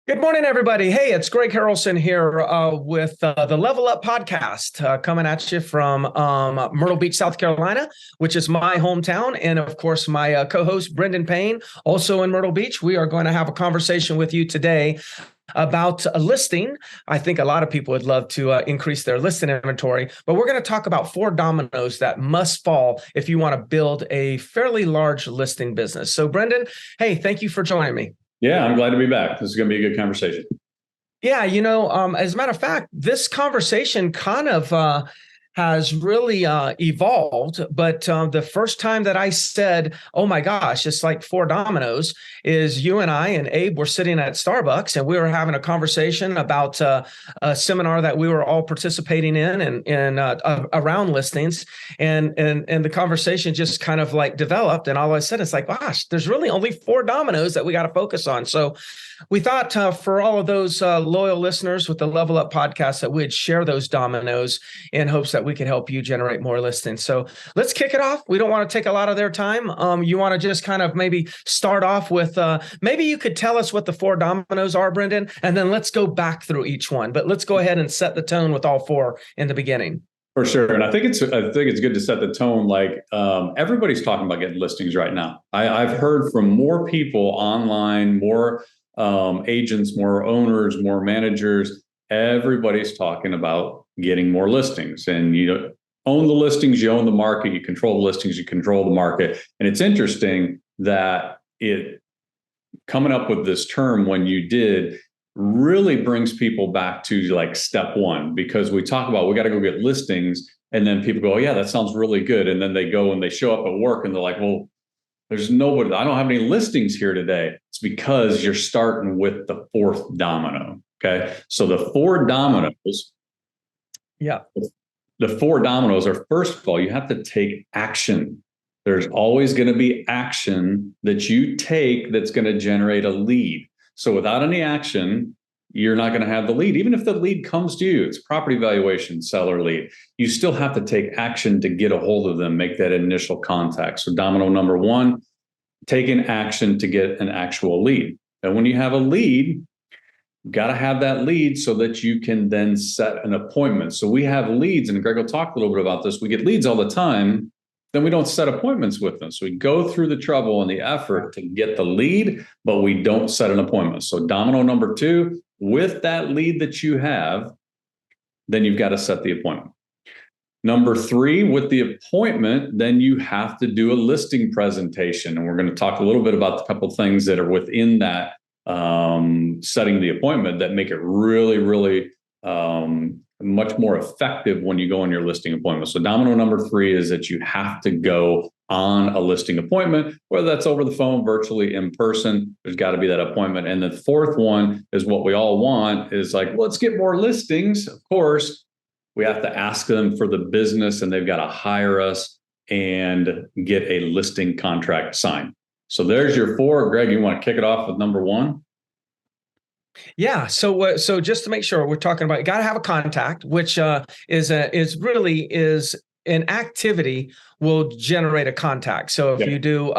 Good morning, everybody. Hey, it's Greg Harrelson here with the Level Up podcast coming at you from Myrtle Beach, South Carolina, which is my hometown. And of course, my co-host, Brendan Payne, also in Myrtle Beach. We are going to have a conversation with you today about a listing. I think a lot of people would love to increase their listing inventory, but we're going to talk about 4 dominoes that must fall if you want to build a fairly large listing business. So, Brendan, hey, thank you for joining me. Yeah, I'm glad to be back. This is going to be a good conversation. Yeah, as a matter of fact, this conversation kind of has really evolved. But the first time that I said, oh my gosh, it's like 4 dominoes, is you and I and Abe were sitting at Starbucks and we were having a conversation about a seminar that we were all participating in and around listings. And the conversation just kind of like developed. And all I said is like, gosh, there's really only 4 dominoes that we got to focus on. So we thought for all of those loyal listeners with the Level Up podcast that we'd share those dominoes in hopes that we could help you generate more listings. So let's kick it off. We don't want to take a lot of their time. You want to just kind of maybe start off with, maybe you could tell us what the 4 dominoes are, Brendan, and then let's go back through each one. But let's go ahead and set the tone with all 4 in the beginning. For sure. And I think it's good to set the tone. Like everybody's talking about getting listings right now. I've heard from more people online, more agents, more owners, more managers. Everybody's talking about getting more listings. And you own the listings, you own the market, you control the listings, you control the market. And it's interesting that it coming up with this term when you did really brings people back to like step 1, because we talk about we got to go get listings, and then people go, oh, yeah, that sounds really good. And then they go and they show up at work and they're like, well, there's nobody, I don't have any listings here today. It's because you're starting with the 4th domino. Okay. So the 4 dominoes. Yeah. The 4 dominoes are, first of all, you have to take action. There's always going to be action that you take that's going to generate a lead. So without any action, you're not going to have the lead. Even if the lead comes to you, it's property valuation, seller lead, you still have to take action to get a hold of them, make that initial contact. So domino number 1, taking action to get an actual lead. And when you have a lead, you've got to have that lead so that you can then set an appointment. So we have leads, and Greg will talk a little bit about this. We get leads all the time, then we don't set appointments with them. So we go through the trouble and the effort to get the lead, but we don't set an appointment. So domino number 2, with that lead that you have, then you've got to set the appointment. Number 3, with the appointment, then you have to do a listing presentation. And we're going to talk a little bit about a couple of things that are within that setting the appointment that make it really, really much more effective when you go on your listing appointment. So domino number 3 is that you have to go on a listing appointment, whether that's over the phone, virtually, in person. There's got to be that appointment. And the 4th one is what we all want, is like, let's get more listings. Of course, we have to ask them for the business, and they've got to hire us and get a listing contract signed. So there's your 4. Greg, you want to kick it off with number 1? Yeah. So just to make sure, we're talking about, you got to have a contact, which is an activity will generate a contact. So if you do,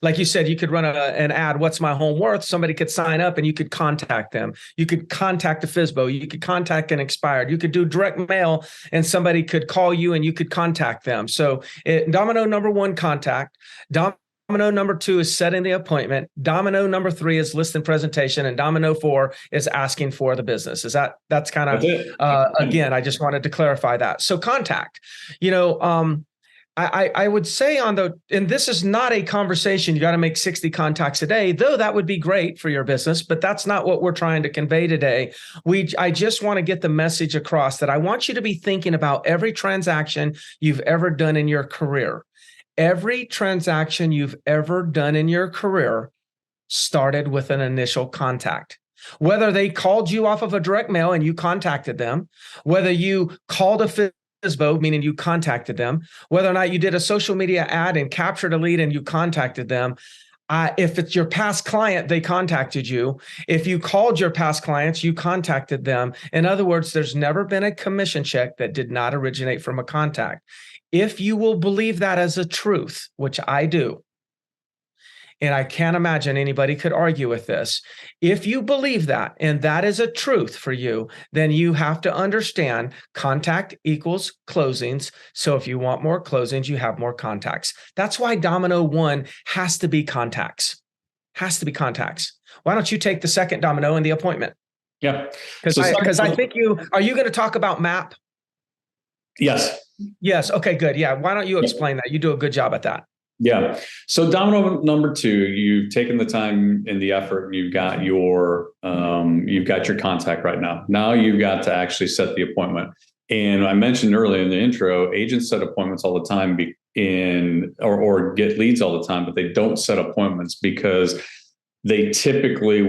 like you said, you could run an ad, what's my home worth? Somebody could sign up and you could contact them. You could contact a FSBO. You could contact an expired. You could do direct mail and somebody could call you and you could contact them. So domino number 1, contact. Domino number 2 is setting the appointment. Domino number 3 is listing presentation, and domino 4 is asking for the business. That's kind of, again, I just wanted to clarify that. So contact, I would say and this is not a conversation, you got to make 60 contacts a day, though that would be great for your business, but that's not what we're trying to convey today. I just want to get the message across that I want you to be thinking about every transaction you've ever done in your career. Every transaction you've ever done in your career started with an initial contact. Whether they called you off of a direct mail and you contacted them, whether you called a FSBO, meaning you contacted them, whether or not you did a social media ad and captured a lead and you contacted them. If it's your past client, they contacted you. If you called your past clients, you contacted them. In other words, there's never been a commission check that did not originate from a contact. If you will believe that as a truth, which I do, And I can't imagine anybody could argue with this. If you believe that, and that is a truth for you, then you have to understand contact equals closings. So if you want more closings, you have more contacts. That's why domino one has to be contacts. Has to be contacts. Why don't you take the second domino in the appointment? Yeah. Because I think are you going to talk about MAP? Yes. Yes. Okay, good. Yeah. Why don't you explain that? You do a good job at that. Yeah. So domino number two, you've taken the time and the effort, and you've got your contact right now. Now you've got to actually set the appointment. And I mentioned earlier in the intro, agents set appointments all the time or get leads all the time, but they don't set appointments because they typically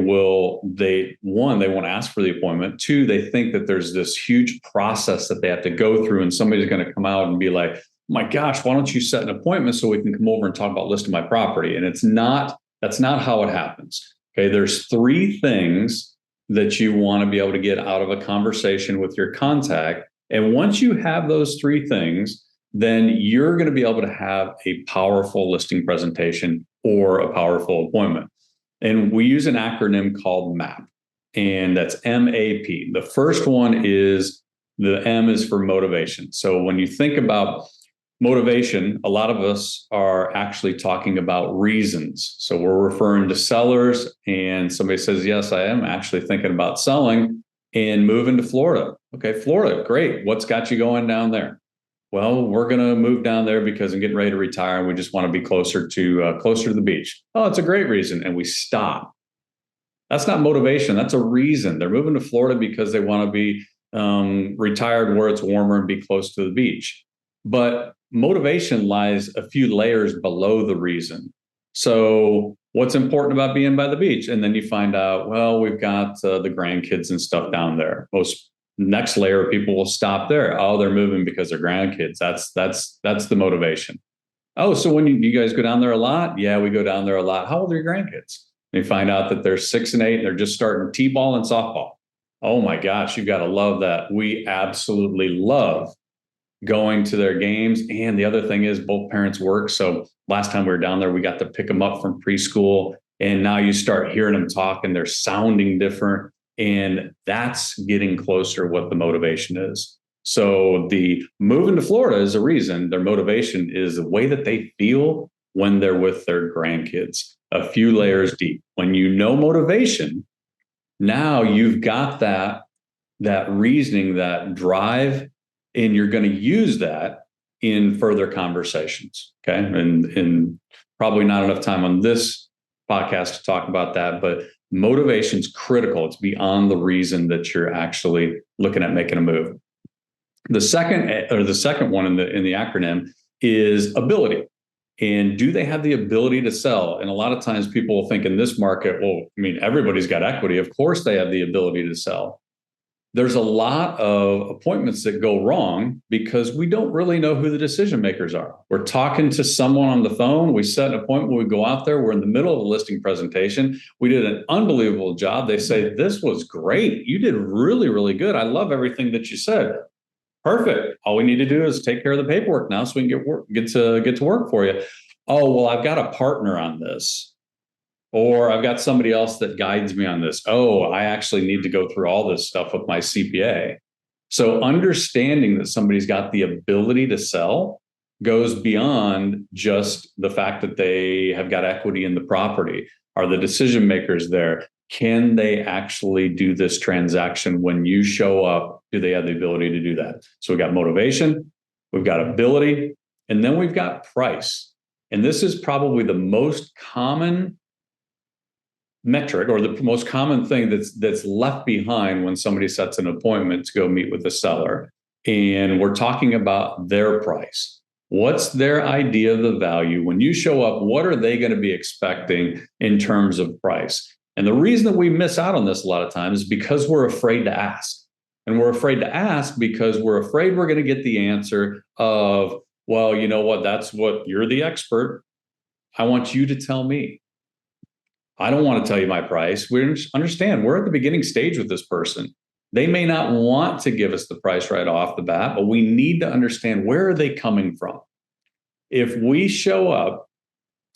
they won't ask for the appointment. Two, they think that there's this huge process that they have to go through, and somebody's going to come out and be like, my gosh, why don't you set an appointment so we can come over and talk about listing my property? And that's not how it happens. Okay. There's three things that you want to be able to get out of a conversation with your contact. And once you have those three things, then you're going to be able to have a powerful listing presentation or a powerful appointment. And we use an acronym called MAP, and that's MAP. The first one is the M is for motivation. So when you think about motivation, a lot of us are actually talking about reasons. So we're referring to sellers, and somebody says, yes, I am actually thinking about selling and moving to Florida. Okay, Florida, great. What's got you going down there? Well, we're going to move down there because I'm getting ready to retire, and we just want to be closer to the beach. Oh, it's a great reason. And we stop. That's not motivation. That's a reason. They're moving to Florida because they want to be retired where it's warmer and be close to the beach. But motivation lies a few layers below the reason. So what's important about being by the beach? And then you find out, well, we've got the grandkids and stuff down there. Most next layer of people will stop there. Oh, they're moving because they're grandkids. That's the motivation. Oh, so when you guys go down there a lot? Yeah, we go down there a lot. How old are your grandkids? And you find out that they're 6 and 8 and they're just starting t-ball and softball. Oh my gosh, you've got to love that. We absolutely love going to their games. And the other thing is both parents work. So last time we were down there, we got to pick them up from preschool. And now you start hearing them talk and they're sounding different. And that's getting closer what the motivation is. So the moving to Florida is a reason. Their motivation is the way that they feel when they're with their grandkids, a few layers deep. When you know motivation, now you've got that reasoning, that drive, and you're going to use that in further conversations. Okay. And probably not enough time on this podcast to talk about that, but motivation's critical. It's beyond the reason that you're actually looking at making a move. The second one in the acronym is ability. And do they have the ability to sell? And a lot of times people will think in this market, well, I mean, everybody's got equity. Of course they have the ability to sell. There's a lot of appointments that go wrong because we don't really know who the decision makers are. We're talking to someone on the phone. We set an appointment. We go out there. We're in the middle of a listing presentation. We did an unbelievable job. They say, this was great. You did really, really good. I love everything that you said. Perfect. All we need to do is take care of the paperwork now so we can get to work for you. Oh, well, I've got a partner on this. Or I've got somebody else that guides me on this. Oh, I actually need to go through all this stuff with my CPA. So understanding that somebody's got the ability to sell goes beyond just the fact that they have got equity in the property. Are the decision makers there? Can they actually do this transaction when you show up? Do they have the ability to do that? So we've got motivation, we've got ability, and then we've got price. And this is probably the most common metric or the most common thing that's left behind when somebody sets an appointment to go meet with the seller. And we're talking about their price. What's their idea of the value? When you show up, what are they going to be expecting in terms of price? And the reason that we miss out on this a lot of times is because we're afraid to ask. And we're afraid to ask because we're afraid we're going to get the answer of, well, you know what, that's what you're the expert. I want you to tell me. I don't want to tell you my price. We understand we're at the beginning stage with this person. They may not want to give us the price right off the bat, but we need to understand where are they coming from. If we show up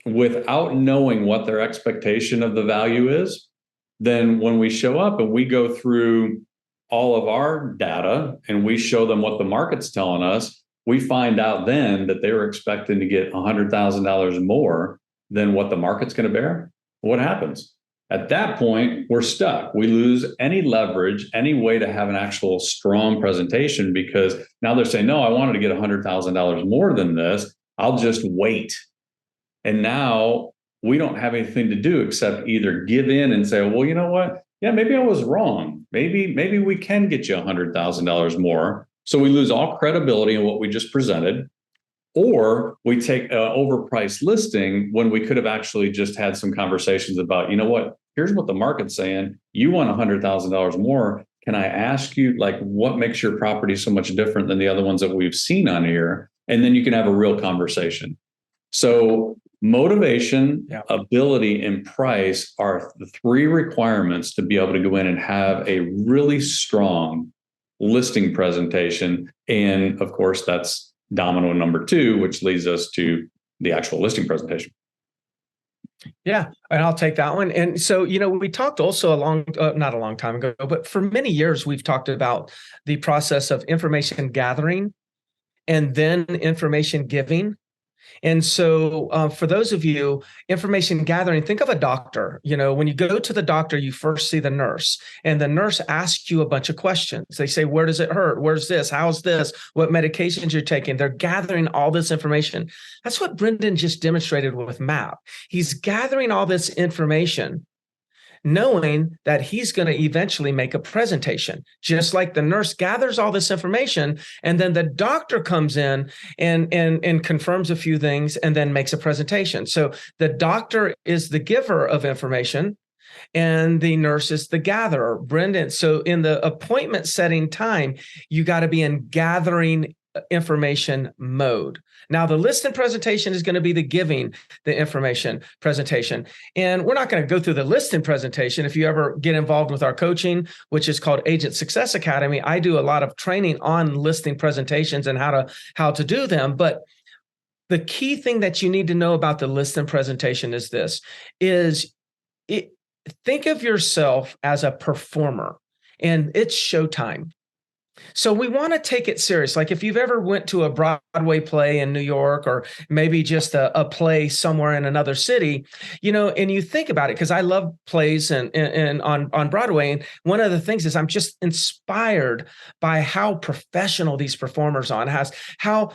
without knowing what their expectation of the value is, then when we show up and we go through all of our data and we show them what the market's telling us, we find out then that they were expecting to get $100,000 more than what the market's going to bear. What happens? At that point, we're stuck. We lose any leverage, any way to have an actual strong presentation, because now they're saying, no, I wanted to get $100,000 more than this. I'll just wait. And now we don't have anything to do except either give in and say, well, you know what? Yeah, maybe I was wrong. Maybe we can get you $100,000 more. So we lose all credibility in what we just presented. Or we take an overpriced listing when we could have actually just had some conversations about, you know what, here's what the market's saying. You want $100,000 more. Can I ask you, like, what makes your property so much different than the other ones that we've seen on here? And then you can have a real conversation. So motivation, ability, and price are the three requirements to be able to go in and have a really strong listing presentation. And of course, that's domino number 2, which leads us to the actual listing presentation. Yeah, and I'll take that one. And so, we talked also not a long time ago, but for many years, we've talked about the process of information gathering and then information giving. And so for those of you, information gathering, think of a doctor. When you go to the doctor, you first see the nurse, and the nurse asks you a bunch of questions. They say, where does it hurt? Where's this? How's this? What medications you're taking? They're gathering all this information. That's what Brendan just demonstrated with MAP. He's gathering all this information, knowing that he's going to eventually make a presentation, just like the nurse gathers all this information, and then the doctor comes in and confirms a few things and then makes a presentation. So the doctor is the giver of information and the nurse is the gatherer. Brendan, so in the appointment setting time, you got to be in gathering information mode. Now, the listing presentation is going to be the giving the information presentation. And we're not going to go through the listing presentation. If you ever get involved with our coaching, which is called Agent Success Academy, I do a lot of training on listing presentations and how to do them. But the key thing that you need to know about the listing presentation is this, think of yourself as a performer, and it's showtime. So we want to take it serious. Like if you've ever went to a Broadway play in New York, or maybe just a play somewhere in another city, and you think about it, because I love plays and on Broadway. And one of the things is I'm just inspired by how professional these performers are, how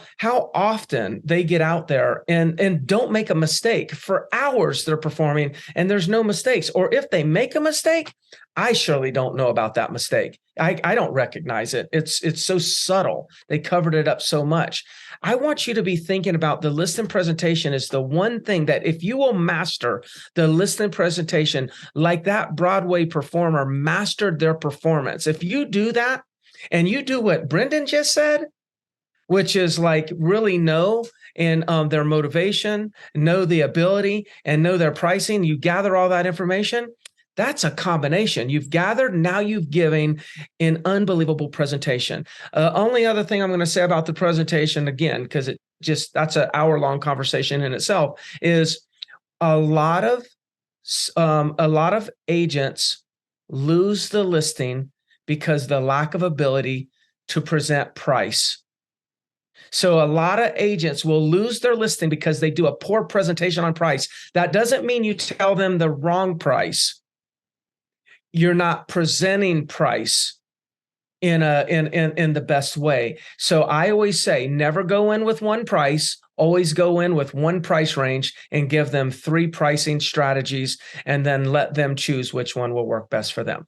often they get out there and don't make a mistake. For hours they're performing and there's no mistakes. Or if they make a mistake, I surely don't know about that mistake. I don't recognize it. It's so subtle. They covered it up so much. I want you to be thinking about the listing presentation is the one thing that if you will master the listing presentation like that Broadway performer mastered their performance, if you do that and you do what Brendan just said, which is like really know and their motivation, know the ability, and know their pricing, you gather all that information. That's a combination. You've gathered, now you've given an unbelievable presentation. Only other thing I'm going to say about the presentation, again, because that's an hour-long conversation in itself, is a lot of agents lose the listing because the lack of ability to present price. So a lot of agents will lose their listing because they do a poor presentation on price. That doesn't mean you tell them the wrong price. You're not presenting price in the best way. So I always say, never go in with one price, always go in with one price range and give them 3 pricing strategies and then let them choose which one will work best for them.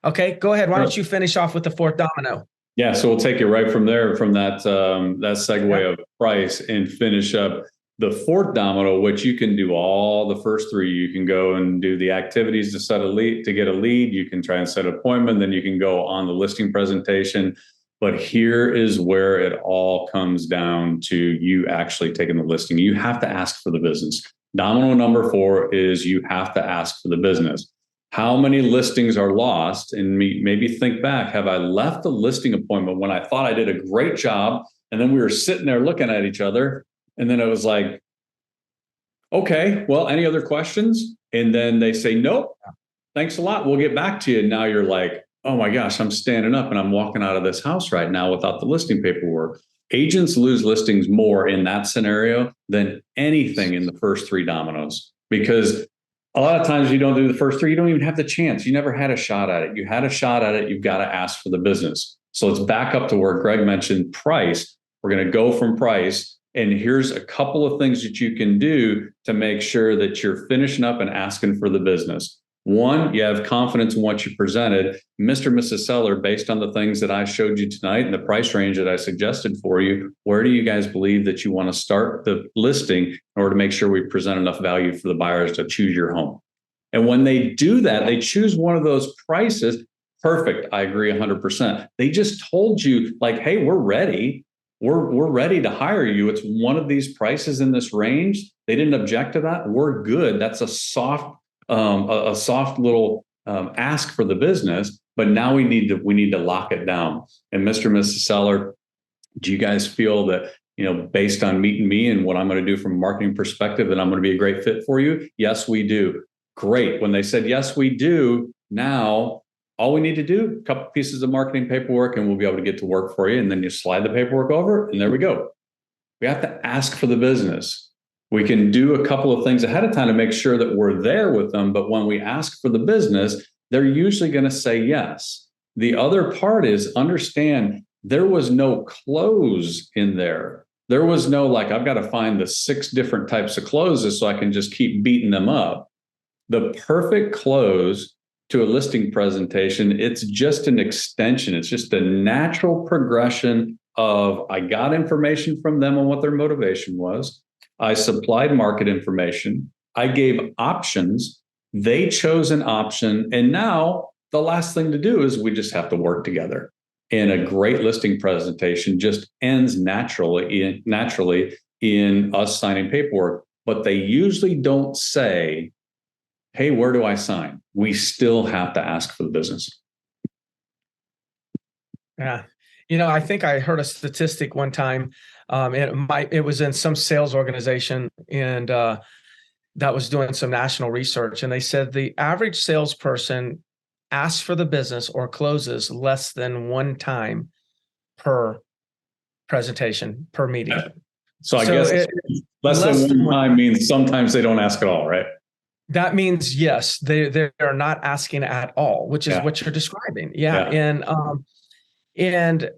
Okay, go ahead. Why don't you finish off with the 4th domino? Yeah, so we'll take it right from there, from that segue of price, and finish up the 4th domino, which you can do all the first 3. You can go and do the activities to get a lead. You can try and set an appointment. Then you can go on the listing presentation. But here is where it all comes down to you actually taking the listing. You have to ask for the business. Domino number 4 is you have to ask for the business. How many listings are lost? And maybe think back, have I left a listing appointment when I thought I did a great job? And then we were sitting there looking at each other. And then it was like, Okay, well, any other questions? And then they say, nope, thanks a lot. We'll get back to you. And now you're like, oh my gosh, I'm standing up and I'm walking out of this house right now without the listing paperwork. Agents lose listings more in that scenario than anything in the first three dominoes, because a lot of times you don't do the first three, you don't even have the chance. You never had a shot at it. You had a shot at it, you've got to ask for the business. So let's back up to where Greg mentioned price. We're going to go from price. And here's a couple of things that you can do to make sure that you're finishing up and asking for the business. One, you have confidence in what you presented. Mr. and Mrs. Seller, based on the things that I showed you tonight and the price range that I suggested for you, where do you guys believe that you want to start the listing in order to make sure we present enough value for the buyers to choose your home? And when they do that, they choose one of those prices. Perfect. I agree 100%. They just told you, like, hey, we're ready. We're ready to hire you. It's one of these prices in this range. They didn't object to that. We're good. That's a soft little ask for the business, but now we need to lock it down. And Mr. and Mrs. Seller, do you guys feel that, based on meeting me and what I'm going to do from a marketing perspective, that I'm going to be a great fit for you? Yes, we do. Great. When they said yes, we do, now all we need to do, a couple pieces of marketing paperwork, and we'll be able to get to work for you. And then you slide the paperwork over, and there we go. We have to ask for the business. We can do a couple of things ahead of time to make sure that we're there with them. But when we ask for the business, they're usually going to say yes. The other part is, understand there was no close in there. There was no, like, I've got to find the 6 different types of closes so I can just keep beating them up. The perfect close to a listing presentation, it's just an extension. It's just a natural progression of, I got information from them on what their motivation was. I supplied market information. I gave options. They chose an option. And now the last thing to do is we just have to work together. And a great listing presentation just ends naturally in us signing paperwork. But they usually don't say, hey, where do I sign? We still have to ask for the business. Yeah. I think I heard a statistic one time. It was in some sales organization, and that was doing some national research. And they said the average salesperson asks for the business or closes less than one time per presentation, per meeting. So I guess less than one time means sometimes they don't ask at all, right? That means, yes, they're not asking at all, which is what you're describing. Yeah. And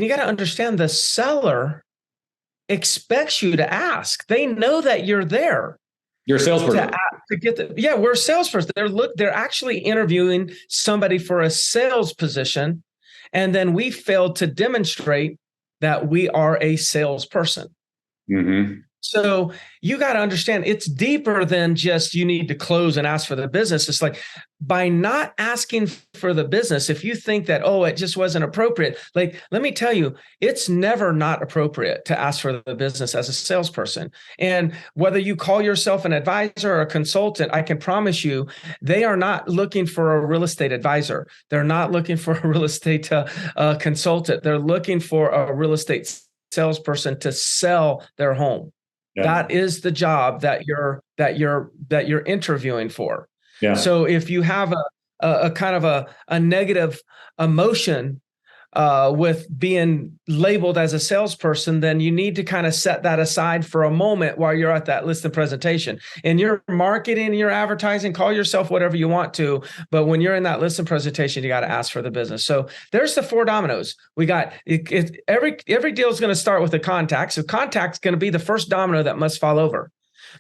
you got to understand, the seller expects you to ask. They know that you're there. You're a salesperson. We're a salesperson. They're actually interviewing somebody for a sales position, and then we failed to demonstrate that we are a salesperson. Mm-hmm. So you got to understand, it's deeper than just you need to close and ask for the business. It's like, by not asking for the business, if you think that, it just wasn't appropriate, like, let me tell you, it's never not appropriate to ask for the business as a salesperson. And whether you call yourself an advisor or a consultant, I can promise you, they are not looking for a real estate advisor. They're not looking for a real estate consultant. They're looking for a real estate salesperson to sell their home. Yeah. That is the job that you're interviewing for. Yeah. So if you have a kind of a negative emotion with being labeled as a salesperson, then you need to kind of set that aside for a moment while you're at that listing presentation. In your marketing, your advertising, call yourself whatever you want to, but when you're in that listing presentation, you got to ask for the business. So there's the 4 dominoes. We got every deal is going to start with a contact. So contact's going to be the first domino that must fall over.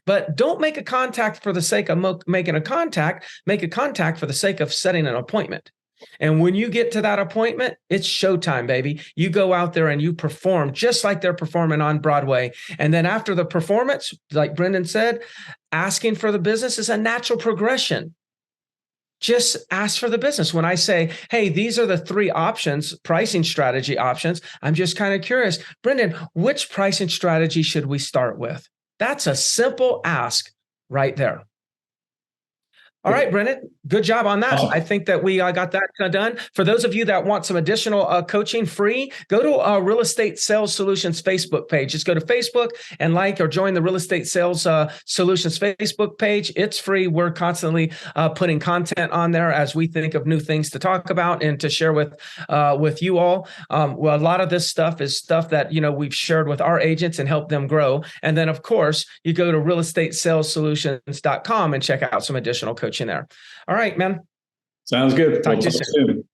But don't make a contact for the sake of making a contact. Make a contact for the sake of setting an appointment. And when you get to that appointment, it's showtime, baby. You go out there and you perform just like they're performing on Broadway. And then after the performance, like Brendan said, asking for the business is a natural progression. Just ask for the business. When I say, hey, these are the 3 options, pricing strategy options, I'm just kind of curious, Brendan, which pricing strategy should we start with? That's a simple ask right there. All right, Brennan, good job on that. Awesome. I think that we got that done. For those of you that want some additional coaching free, go to Real Estate Sales Solutions Facebook page. Just go to Facebook and like or join the Real Estate Sales Solutions Facebook page. It's free. We're constantly putting content on there as we think of new things to talk about and to share with you all. Well, a lot of this stuff is stuff that we've shared with our agents and helped them grow. And then, of course, you go to realestatesales.solutions.com and check out some additional coaching there. All right, man. Sounds good. Talk to you soon.